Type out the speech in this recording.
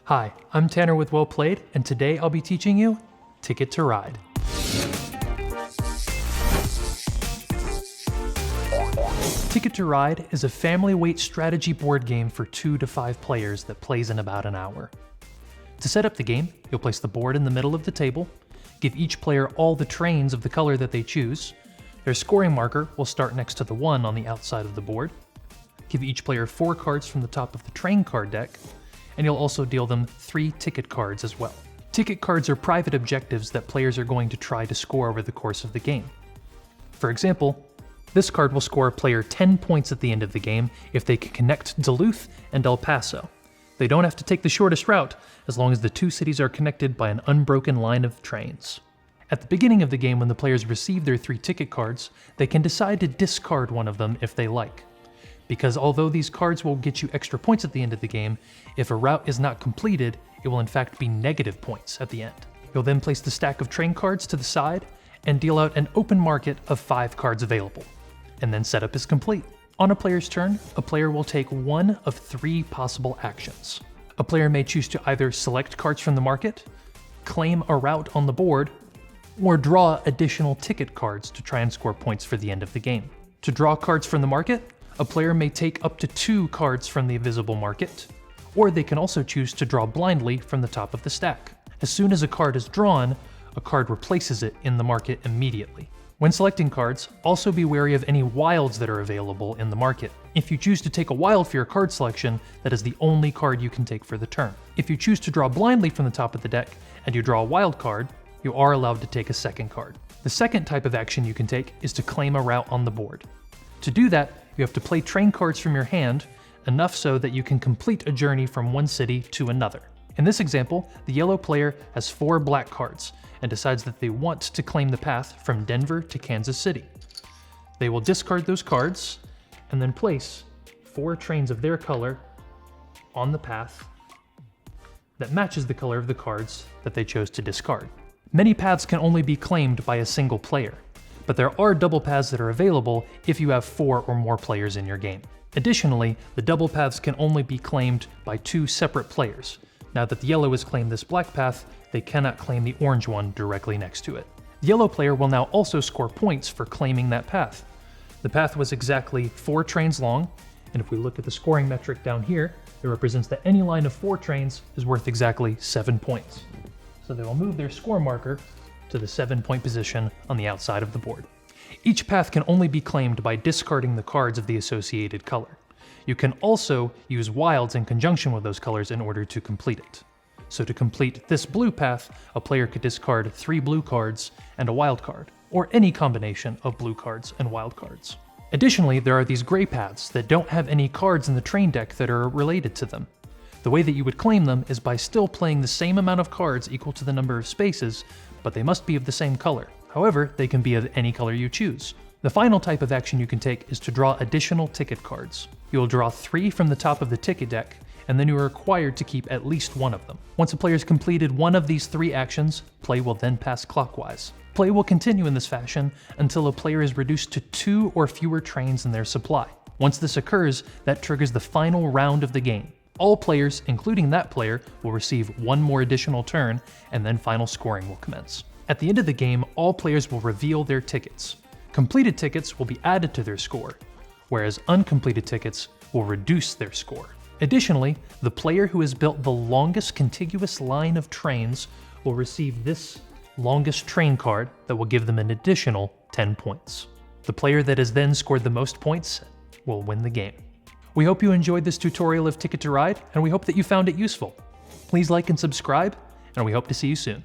Hi, I'm Tanner with Well Played, and today I'll be teaching you Ticket to Ride. Ticket to Ride is a family weight strategy board game for 2 to 5 players that plays in about an hour. To set up the game, you'll place the board in the middle of the table, give each player all the trains of the color that they choose. Their scoring marker will start next to the 1 on the outside of the board. Give each player 4 cards from the top of the train card deck, and you'll also deal them 3 ticket cards as well. Ticket cards are private objectives that players are going to try to score over the course of the game. For example, this card will score a player 10 points at the end of the game if they can connect Duluth and El Paso. They don't have to take the shortest route as long as the 2 cities are connected by an unbroken line of trains. At the beginning of the game, when the players receive their 3 ticket cards, they can decide to discard one of them if they like. Because although these cards will get you extra points at the end of the game, if a route is not completed, it will in fact be negative points at the end. You'll then place the stack of train cards to the side and deal out an open market of 5 cards available, and then setup is complete. On a player's turn, a player will take one of 3 possible actions. A player may choose to either select cards from the market, claim a route on the board, or draw additional ticket cards to try and score points for the end of the game. To draw cards from the market, a player may take up to 2 cards from the visible market, or they can also choose to draw blindly from the top of the stack. As soon as a card is drawn, a card replaces it in the market immediately. When selecting cards, also be wary of any wilds that are available in the market. If you choose to take a wild for your card selection, that is the only card you can take for the turn. If you choose to draw blindly from the top of the deck and you draw a wild card, you are allowed to take a second card. The second type of action you can take is to claim a route on the board. To do that, you have to play train cards from your hand, enough so that you can complete a journey from one city to another. In this example, the yellow player has 4 black cards and decides that they want to claim the path from Denver to Kansas City. They will discard those cards and then place 4 trains of their color on the path that matches the color of the cards that they chose to discard. Many paths can only be claimed by a single player, but there are double paths that are available if you have 4 or more players in your game. Additionally, the double paths can only be claimed by 2 separate players. Now that the yellow has claimed this black path, they cannot claim the orange one directly next to it. The yellow player will now also score points for claiming that path. The path was exactly 4 trains long, and if we look at the scoring metric down here, it represents that any line of 4 trains is worth exactly 7 points. So they will move their score marker to the 7-point position on the outside of the board. Each path can only be claimed by discarding the cards of the associated color. You can also use wilds in conjunction with those colors in order to complete it. So to complete this blue path, a player could discard 3 blue cards and a wild card, or any combination of blue cards and wild cards. Additionally, there are these gray paths that don't have any cards in the train deck that are related to them. The way that you would claim them is by still playing the same amount of cards equal to the number of spaces, but they must be of the same color. However, they can be of any color you choose. The final type of action you can take is to draw additional ticket cards. You will draw 3 from the top of the ticket deck, and then you are required to keep at least 1 of them. Once a player has completed one of these 3 actions, play will then pass clockwise. Play will continue in this fashion until a player is reduced to 2 or fewer trains in their supply. Once this occurs, that triggers the final round of the game. All players, including that player, will receive 1 more additional turn, and then final scoring will commence. At the end of the game, all players will reveal their tickets. Completed tickets will be added to their score, whereas uncompleted tickets will reduce their score. Additionally, the player who has built the longest contiguous line of trains will receive this longest train card that will give them an additional 10 points. The player that has then scored the most points will win the game. We hope you enjoyed this tutorial of Ticket to Ride, and we hope that you found it useful. Please like and subscribe, and we hope to see you soon.